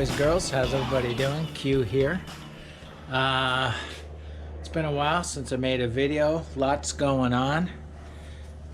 boys, girls. How's everybody doing? Q here. It's been a while since I made a video. Lots going on.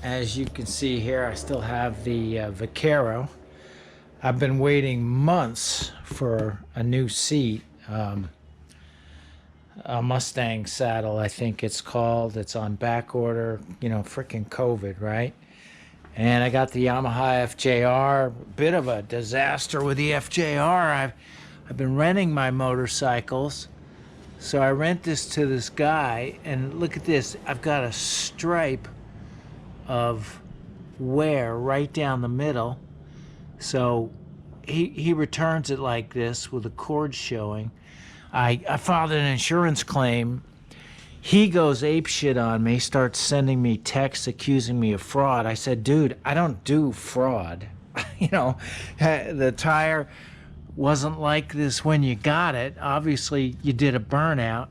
As you can see here, I still have the Vaquero. I've been waiting months for a new seat. A Mustang saddle, I think it's called. It's on back order. You know, freaking COVID, right? And I got the Yamaha FJR. Bit of a disaster with the FJR. I've been renting my motorcycles. So I rent this to this guy, and look at this. I've got a stripe of wear right down the middle. So he returns it like this with the cord showing. I filed an insurance claim. He goes apeshit on me, starts sending me texts accusing me of fraud. I said, dude, I don't do fraud. You know, the tire wasn't like this when you got it. Obviously, you did a burnout.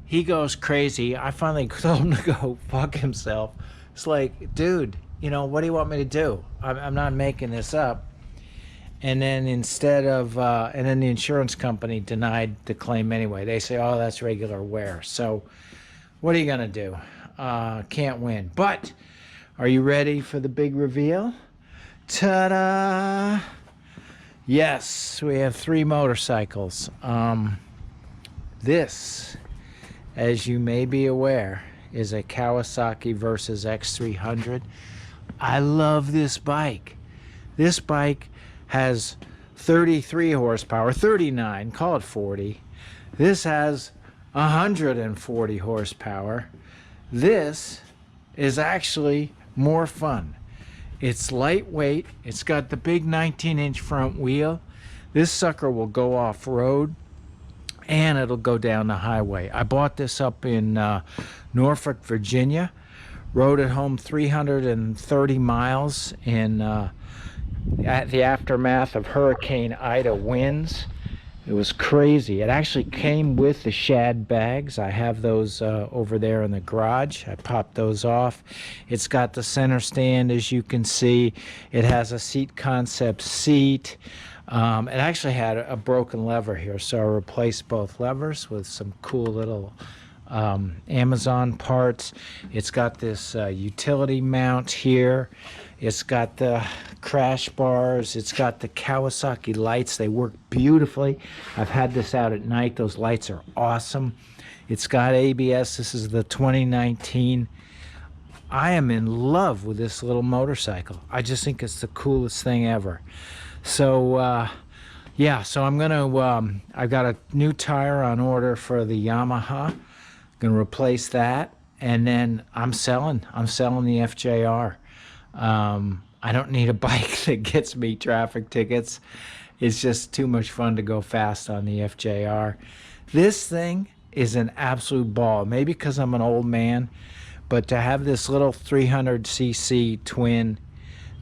He goes crazy. I finally told him to go fuck himself. It's like, dude, you know, what do you want me to do? I'm not making this up. And then instead of, and then the insurance company denied the claim anyway. They say, oh, that's regular wear. So what are you going to do? Can't win. But are you ready for the big reveal? Ta-da! Yes, we have 3 motorcycles. This, as you may be aware, is a Kawasaki Versys X300. I love this bike. This bike has 33 horsepower, 39, call it 40. This has 140 horsepower. This is actually more fun. It's lightweight. It's got the big 19-inch front wheel. This sucker will go off-road, and it'll go down the highway. I bought this up in Norfolk, Virginia. Rode it home 330 miles in at the aftermath of Hurricane Ida winds. It was crazy. It actually came with the shad bags. I have those over there in the garage. I popped those off. It's got the center stand, as you can see. It has a seat concept seat. It actually had a broken lever here, so I replaced both levers with some cool little Amazon parts. It's got this utility mount here. It's got the crash bars. It's got the Kawasaki lights. They work beautifully. I've had this out at night. Those lights are awesome. It's got ABS. This is the 2019. I am in love with this little motorcycle. I just think it's the coolest thing ever. So yeah, so I'm gonna I've got a new tire on order for the Yamaha. Gonna replace that, and then I'm selling the FJR. I don't need a bike that gets me traffic tickets. It's just too much fun to go fast on the FJR. This thing is an absolute ball, maybe because I'm an old man, but to have this little 300cc twin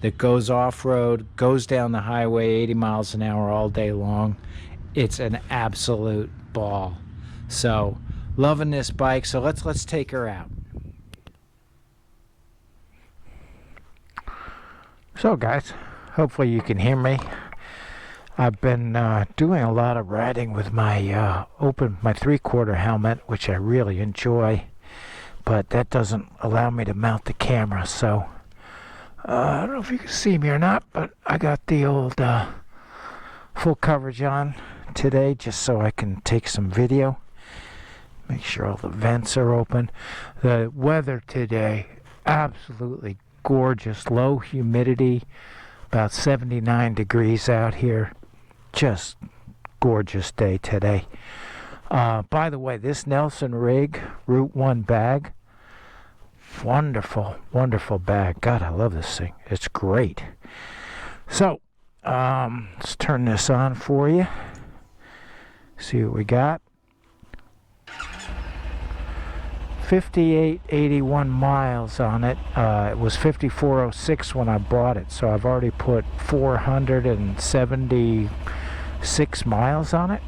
that goes off-road, goes down the highway 80 miles an hour all day long, it's an absolute ball. So loving this bike. So let's take her out. So guys, hopefully you can hear me. I've been doing a lot of riding with my my 3/4 helmet, which I really enjoy, but that doesn't allow me to mount the camera. So I don't know if you can see me or not, but I got the old full coverage on today just so I can take some video. Make sure all the vents are open. The weather today, absolutely gorgeous. Low humidity, about 79 degrees out here. Just gorgeous day today. By the way, this Nelson rig, Route 1 bag, wonderful, wonderful bag. God, I love this thing. It's great. So, let's turn this on for you. See what we got. 5881 miles on it. It was 5406 when I bought it, so I've already put 476 miles on it.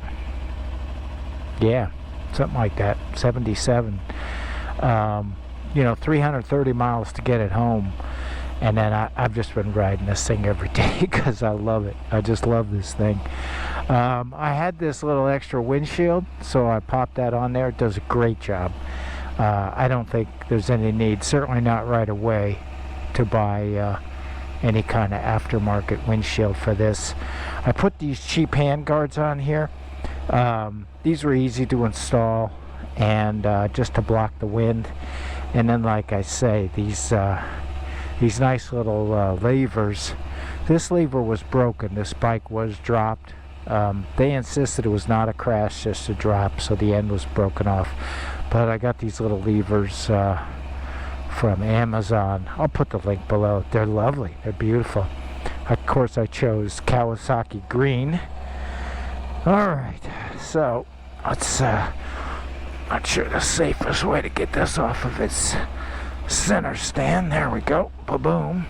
Yeah, something like that. 77. You know, 330 miles to get it home. And then I've just been riding this thing every day because I love it. I just love this thing. I had this little extra windshield, so I popped that on there. It does a great job. I don't think there's any need, certainly not right away, to buy any kind of aftermarket windshield for this. I put these cheap hand guards on here. These were easy to install, and just to block the wind. And then, like I say, these nice little levers. This lever was broken. This bike was dropped. They insisted it was not a crash, just a drop, so the end was broken off. But I got these little levers from Amazon. I'll put the link below. They're lovely. They're beautiful. Of course, I chose Kawasaki green. Alright, so let's not sure the safest way to get this off of its center stand. There we go. Ba-boom.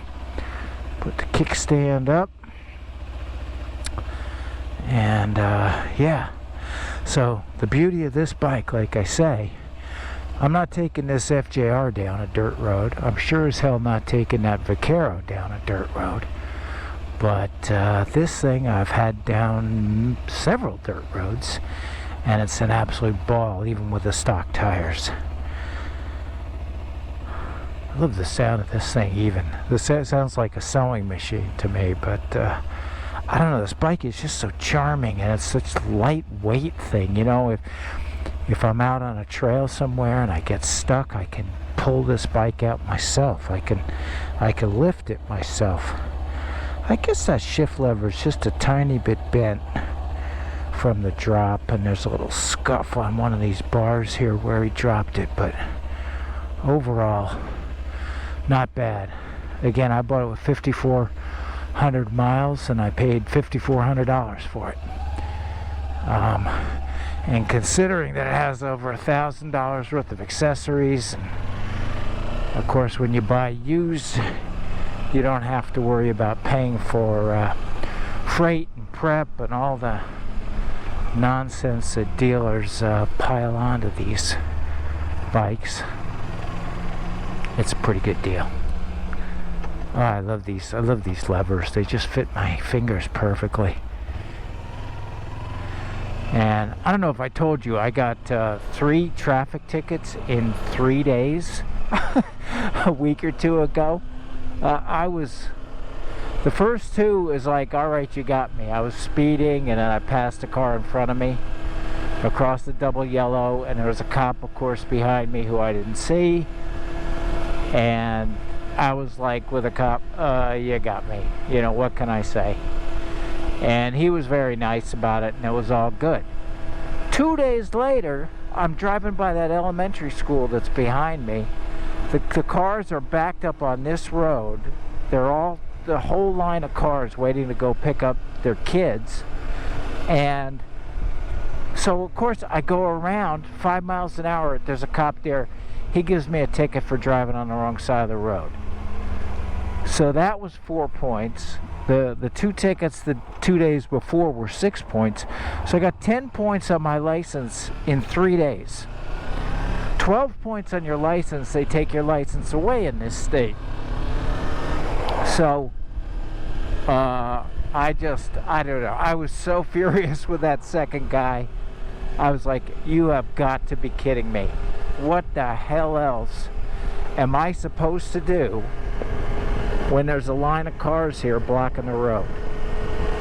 Put the kickstand up. And yeah, so the beauty of this bike, like I say, I'm not taking this FJR down a dirt road. I'm sure as hell not taking that Vaquero down a dirt road. But this thing I've had down several dirt roads, and it's an absolute ball, even with the stock tires. I love the sound of this thing even. This sounds like a sewing machine to me, but I don't know, this bike is just so charming, and it's such a lightweight thing. You know, if I'm out on a trail somewhere and I get stuck, I can pull this bike out myself. I can lift it myself. I guess that shift lever is just a tiny bit bent from the drop, and there's a little scuff on one of these bars here where he dropped it, but overall, not bad. Again, I bought it with 5,400 miles, and I paid $5,400 for it. And considering that it has over $1,000 worth of accessories, and of course when you buy used, you don't have to worry about paying for freight and prep and all the nonsense that dealers pile onto these bikes. It's a pretty good deal. Oh, I love these levers. They just fit my fingers perfectly. And I don't know if I told you, I got 3 traffic tickets in 3 days a week or two ago. The first 2 is like, all right, you got me. I was speeding, and then I passed a car in front of me across the double yellow, and there was a cop, of course, behind me who I didn't see. And I was like with a cop, you got me. You know, what can I say? And he was very nice about it, and it was all good. 2 days later, I'm driving by that elementary school that's behind me. The cars are backed up on this road. The whole line of cars waiting to go pick up their kids. And so, of course, I go around 5 miles an hour. There's a cop there. He gives me a ticket for driving on the wrong side of the road. So that was 4 points. The 2 tickets the 2 days before were 6 points. So I got 10 points on my license in 3 days. 12 points on your license, they take your license away in this state. So, I don't know. I was so furious with that second guy. I was like, you have got to be kidding me. What the hell else am I supposed to do when there's a line of cars here blocking the road?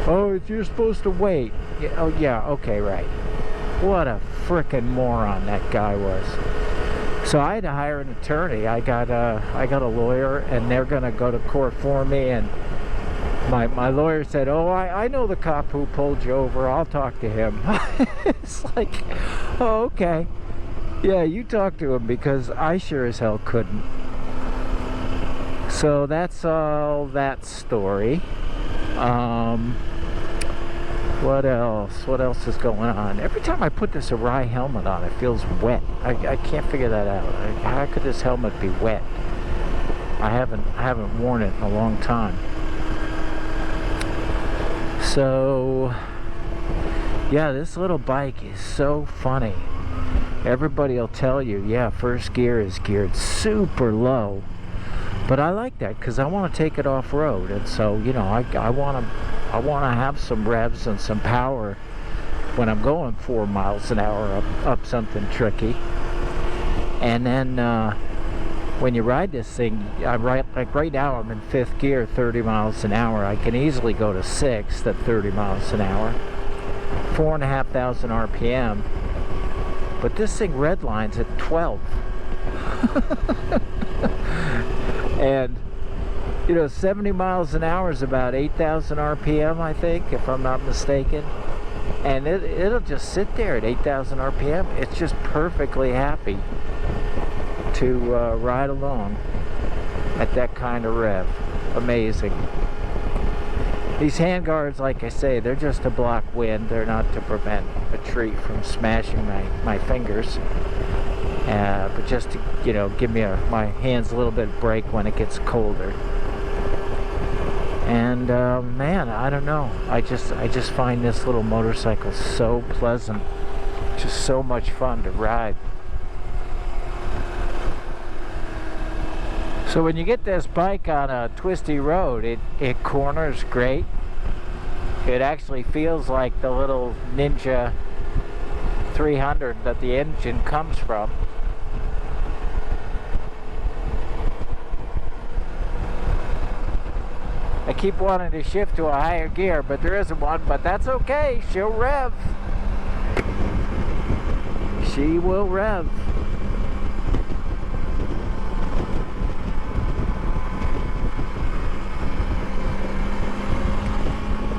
Oh, you're supposed to wait. Yeah, oh, yeah, okay, right. What a frickin' moron that guy was. So I had to hire an attorney. I got a lawyer, and they're gonna go to court for me. And my lawyer said, "Oh, I know the cop who pulled you over. I'll talk to him." It's like, oh, okay, yeah, you talk to him, because I sure as hell couldn't. So that's all that story. What else? What else is going on? Every time I put this Arai helmet on, it feels wet. I can't figure that out. How could this helmet be wet? I haven't worn it in a long time. So yeah, this little bike is so funny. Everybody will tell you, yeah, first gear is geared super low. But I like that because I want to take it off-road, and so, you know, I want to have some revs and some power when I'm going 4 miles an hour up something tricky. And then when you ride this thing, like right now I'm in 5th gear, 30 miles an hour. I can easily go to 6th at 30 miles an hour, 4,500 RPM. But this thing redlines at 12. And, you know, 70 miles an hour is about 8,000 RPM, I think, if I'm not mistaken. And it'll just sit there at 8,000 RPM. It's just perfectly happy to ride along at that kind of rev. Amazing. These handguards, like I say, they're just to block wind. They're not to prevent a tree from smashing my fingers. But just to, you know, give me my hands a little bit of break when it gets colder. And man, I don't know. I just find this little motorcycle so pleasant. Just so much fun to ride. So when you get this bike on a twisty road, it corners great. It actually feels like the little Ninja 300 that the engine comes from. I keep wanting to shift to a higher gear, but there isn't one, but that's okay. She'll rev. She will rev.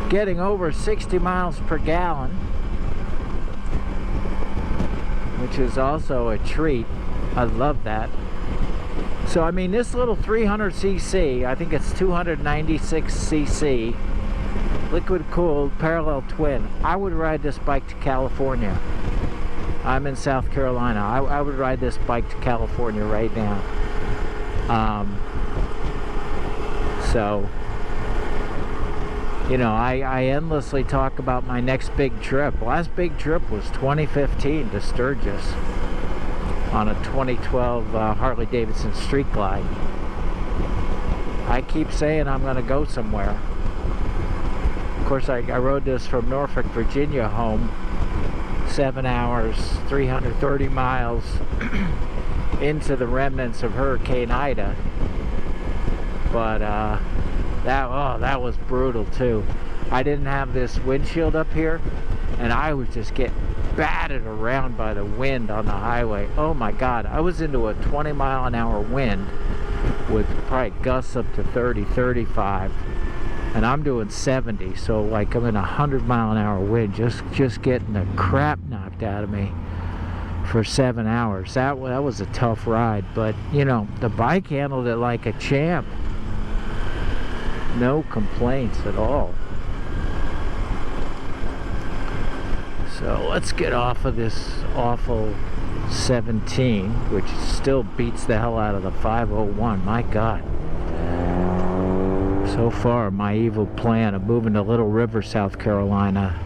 Getting over 60 miles per gallon, which is also a treat. I love that. So I mean, this little 300cc, I think it's 296cc, liquid cooled parallel twin. I would ride this bike to California. I'm in South Carolina. I would ride this bike to California right now. So, you know, I endlessly talk about my next big trip. Last big trip was 2015 to Sturgis on a 2012 Harley Davidson Street Glide. I keep saying I'm going to go somewhere. Of course, I rode this from Norfolk, Virginia home, 7 hours, 330 miles into the remnants of Hurricane Ida. But that was brutal too. I didn't have this windshield up here, and I was just getting batted around by the wind on the highway. Oh my God, I was into a 20-mile-an-hour wind with probably gusts up to 30, 35, and I'm doing 70, so like I'm in a 100-mile-an-hour wind, just getting the crap knocked out of me for 7 hours. That was a tough ride, but you know, the bike handled it like a champ. No complaints at all. So let's get off of this awful 17, which still beats the hell out of the 501. My God. So far, my evil plan of moving to Little River, South Carolina,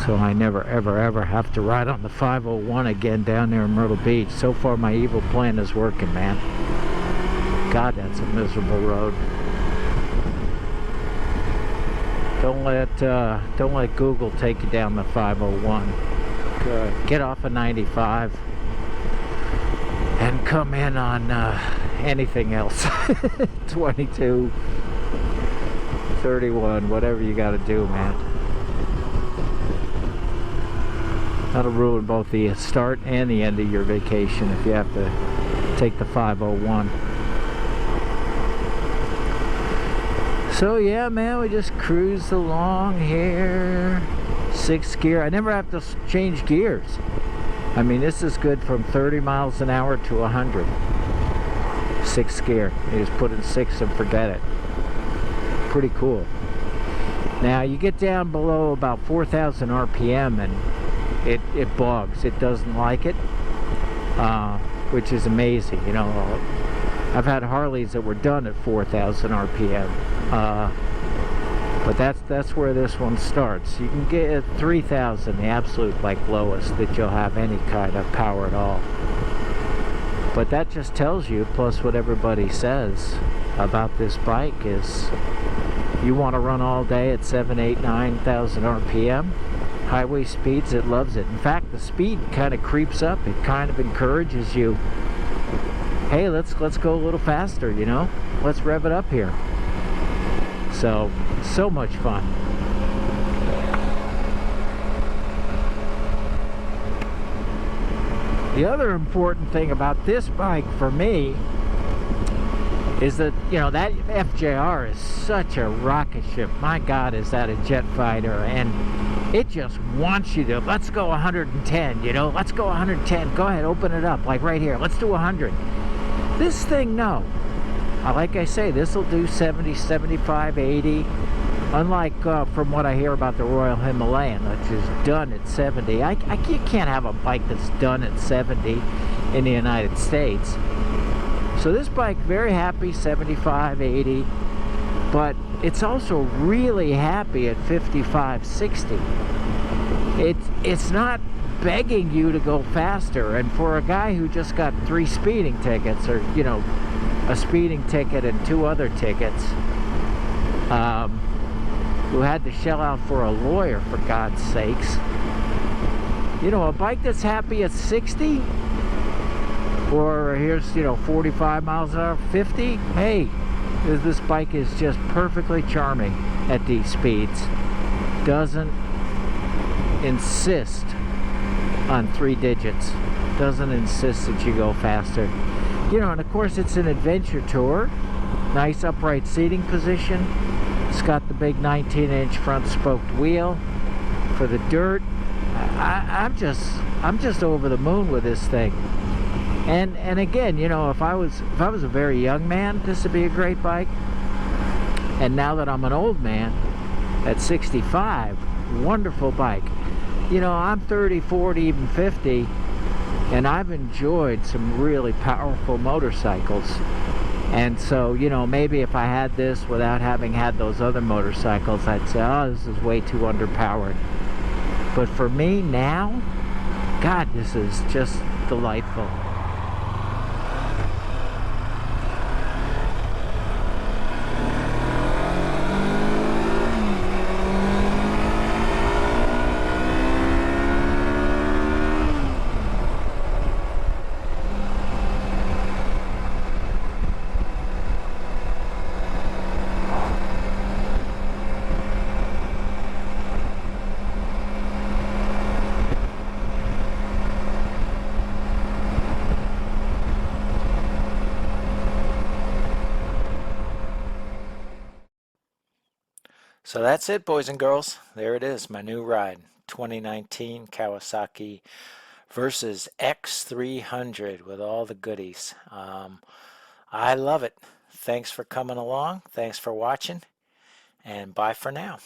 so I never ever have to ride on the 501 again down there in Myrtle Beach. So far, my evil plan is working, man. God, that's a miserable road. Don't let Google take you down the 501. Good. Get off of 95 and come in on anything else. 22, 31, whatever you got to do, man. That'll ruin both the start and the end of your vacation if you have to take the 501. So yeah, man, we just cruise along here. 6th gear. I never have to change gears. I mean, this is good from 30 miles an hour to 100. 6th gear. You just put in 6 and forget it. Pretty cool. Now you get down below about 4,000 RPM and it bogs. It doesn't like it, which is amazing. You know, I've had Harleys that were done at 4,000 RPM. But that's where this one starts. You can get at 3,000, the absolute like lowest that you'll have any kind of power at all. But that just tells you, plus what everybody says about this bike, is you want to run all day at 7, 8, 9,000 RPM. Highway speeds, it loves it. In fact, the speed kind of creeps up. It kind of encourages you, hey, let's go a little faster, you know? Let's rev it up here. So much fun. The other important thing about this bike for me is that, you know, that FJR is such a rocket ship. My God, is that a jet fighter, and it just wants you to, let's go 110, you know, let's go 110. Go ahead, open it up, like right here. Let's do 100. This thing, no. Like I say, this will do 70, 75, 80. Unlike from what I hear about the Royal Himalayan, which is done at 70. You can't have a bike that's done at 70 in the United States. So this bike, very happy, 75, 80. But it's also really happy at 55, 60. It's not begging you to go faster. And for a guy who just got 3 speeding tickets, or, you know, a speeding ticket and 2 other tickets, who had to shell out for a lawyer, for God's sakes. You know, a bike that's happy at 60, or here's, you know, 45 miles an hour, 50, hey, this bike is just perfectly charming at these speeds. Doesn't insist on 3 digits. Doesn't insist that you go faster. You know, and of course it's an adventure tour. Nice upright seating position. It's got the big 19-inch front spoked wheel for the dirt. I'm just over the moon with this thing. And again, you know, if I was a very young man, this would be a great bike. And now that I'm an old man at 65, wonderful bike. You know, I'm 30, 40, even 50, and I've enjoyed some really powerful motorcycles. And so, you know, maybe if I had this without having had those other motorcycles, I'd say, oh, this is way too underpowered. But for me now, God, this is just delightful. So that's it, boys and girls. There it is, my new ride. 2019 Kawasaki Versys X300 with all the goodies. I love it. Thanks for coming along. Thanks for watching. And bye for now.